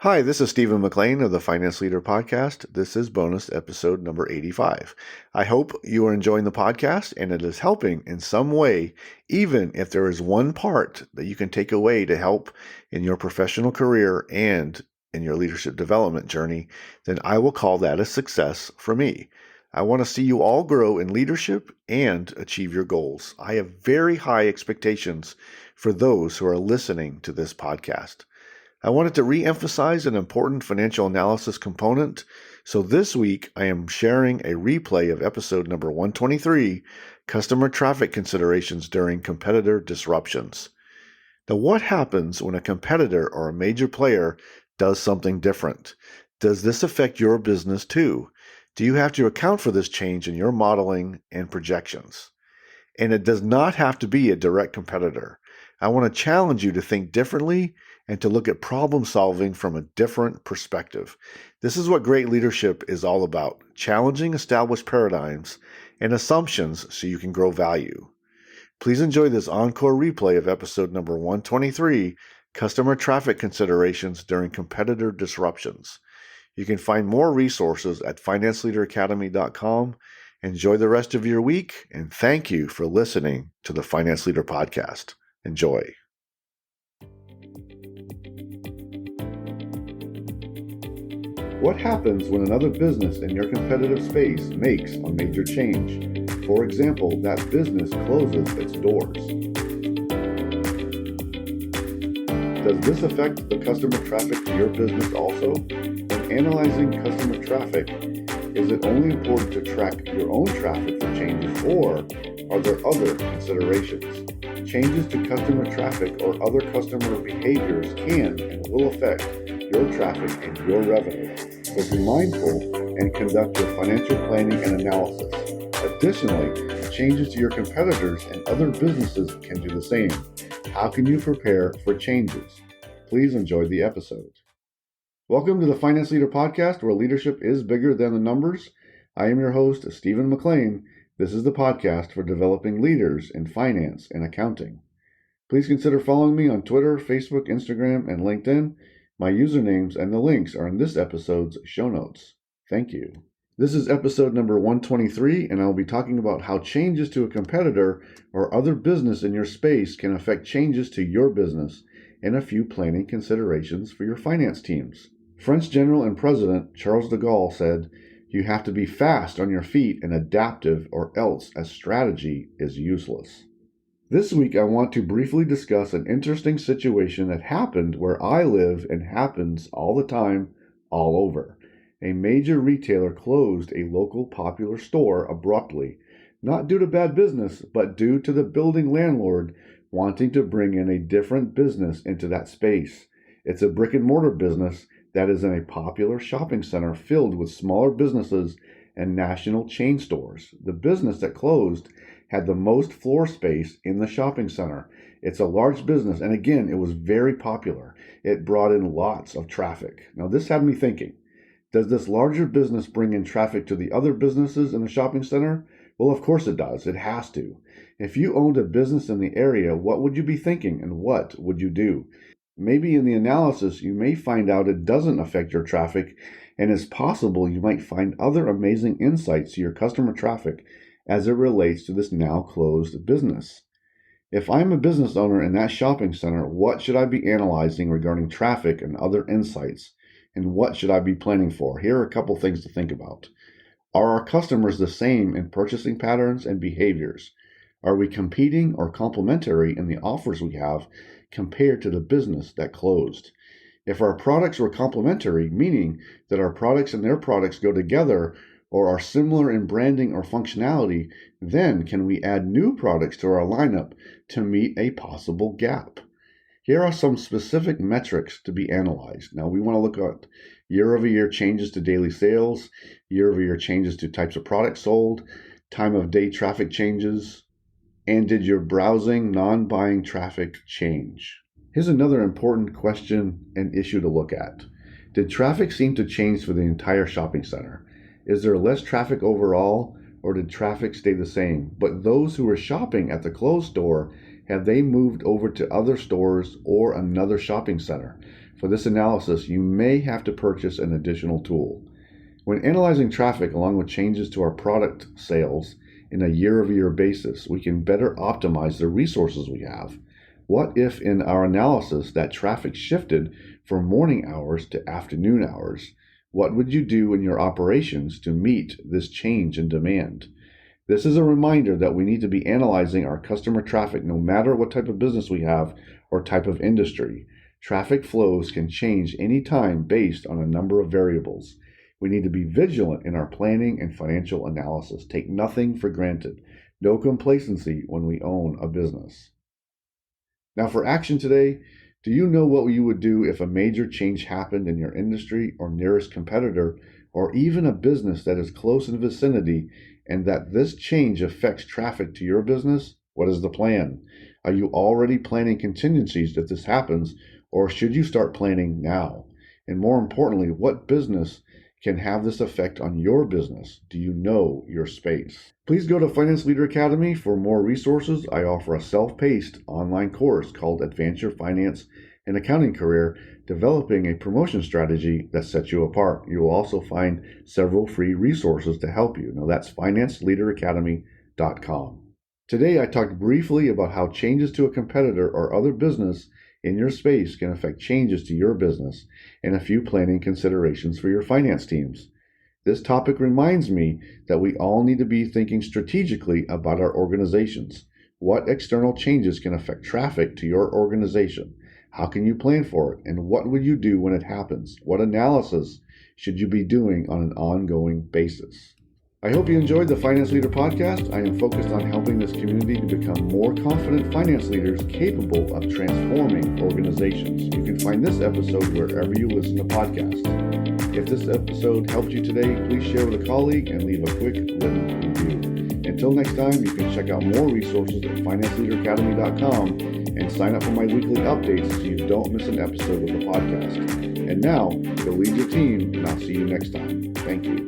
Hi, this is Stephen McLean of the Finance Leader Podcast. This is bonus episode number 85. I hope you are enjoying the podcast and it is helping in some way, even if there is one part that you can take away to help in your professional career and in your leadership development journey, then I will call that a success for me. I want to see you all grow in leadership and achieve your goals. I have very high expectations for those who are listening to this podcast. I wanted to re-emphasize an important financial analysis component, so this week I am sharing a replay of episode number 123, Customer Traffic Considerations During Competitor Disruptions. Now, what happens when a competitor or a major player does something different? Does this affect your business too? Do you have to account for this change in your modeling and projections? And it does not have to be a direct competitor. I want to challenge you to think differently and to look at problem solving from a different perspective. This is what great leadership is all about, challenging established paradigms and assumptions so you can grow value. Please enjoy this encore replay of episode number 123, Customer Traffic Considerations During Competitor Disruptions. You can find more resources at financeleaderacademy.com. Enjoy the rest of your week, and thank you for listening to the Finance Leader Podcast. Enjoy. What happens when another business in your competitive space makes a major change? For example, that business closes its doors. Does this affect the customer traffic to your business also? When analyzing customer traffic, is it only important to track your own traffic for changes, or are there other considerations? Changes to customer traffic or other customer behaviors can and will affect your traffic and your revenue. So be mindful and conduct your financial planning and analysis. Additionally, changes to your competitors and other businesses can do the same. How can you prepare for changes? Please enjoy the episode. Welcome to the Finance Leader Podcast, where leadership is bigger than the numbers. I am your host, Stephen McLean. This is the podcast for developing leaders in finance and accounting. Please consider following me on Twitter, Facebook, Instagram, and LinkedIn. My usernames and the links are in this episode's show notes. Thank you. This is episode number 123, and I will be talking about how changes to a competitor or other business in your space can affect changes to your business and a few planning considerations for your finance teams. French General and President Charles de Gaulle said, "You have to be fast on your feet and adaptive, or else a strategy is useless." This week, I want to briefly discuss an interesting situation that happened where I live and happens all the time, all over. A major retailer closed a local popular store abruptly, not due to bad business, but due to the building landlord wanting to bring in a different business into that space. It's a brick and mortar business that is in a popular shopping center filled with smaller businesses and national chain stores. The business that closed had the most floor space in the shopping center. It's a large business, and again, it was very popular. It brought in lots of traffic. Now, this had me thinking, does this larger business bring in traffic to the other businesses in the shopping center? Well, of course it does. It has to. If you owned a business in the area, what would you be thinking, and what would you do? Maybe in the analysis, you may find out it doesn't affect your traffic, and it's possible you might find other amazing insights to your customer traffic as it relates to this now closed business. If I'm a business owner in that shopping center, what should I be analyzing regarding traffic and other insights? And what should I be planning for? Here are a couple things to think about. Are our customers the same in purchasing patterns and behaviors? Are we competing or complementary in the offers we have compared to the business that closed? If our products were complementary, meaning that our products and their products go together or are similar in branding or functionality, then can we add new products to our lineup to meet a possible gap? Here are some specific metrics to be analyzed. Now, we want to look at year-over-year changes to daily sales, year-over-year changes to types of products sold, time of day traffic changes, and did your browsing, non-buying traffic change? Here's another important question and issue to look at. Did traffic seem to change for the entire shopping center? Is there less traffic overall, or did traffic stay the same? But those who were shopping at the closed store, have they moved over to other stores or another shopping center? For this analysis, you may have to purchase an additional tool. When analyzing traffic along with changes to our product sales in a year-over-year basis, we can better optimize the resources we have. What if in our analysis that traffic shifted from morning hours to afternoon hours? What would you do in your operations to meet this change in demand? This is a reminder that we need to be analyzing our customer traffic no matter what type of business we have or type of industry. Traffic flows can change anytime based on a number of variables. We need to be vigilant in our planning and financial analysis. Take nothing for granted. No complacency when we own a business. Now for action today, do you know what you would do if a major change happened in your industry or nearest competitor, or even a business that is close in vicinity, and that this change affects traffic to your business? What is the plan? Are you already planning contingencies if this happens, or should you start planning now? And more importantly, what business can have this effect on your business? Do you know your space? Please go to Finance Leader Academy for more resources. I offer a self-paced online course called Advance Your Finance and Accounting Career, developing a promotion strategy that sets you apart. You will also find several free resources to help you. Now that's financeleaderacademy.com. Today I talked briefly about how changes to a competitor or other business in your space can affect changes to your business and a few planning considerations for your finance teams. This topic reminds me that we all need to be thinking strategically about our organizations. What external changes can affect traffic to your organization? How can you plan for it? And what would you do when it happens? What analysis should you be doing on an ongoing basis? I hope you enjoyed the Finance Leader Podcast. I am focused on helping this community to become more confident finance leaders capable of transforming organizations. You can find this episode wherever you listen to podcasts. If this episode helped you today, please share with a colleague and leave a quick written review. Until next time, you can check out more resources at financeleaderacademy.com and sign up for my weekly updates so you don't miss an episode of the podcast. And now, go lead your team, and I'll see you next time. Thank you.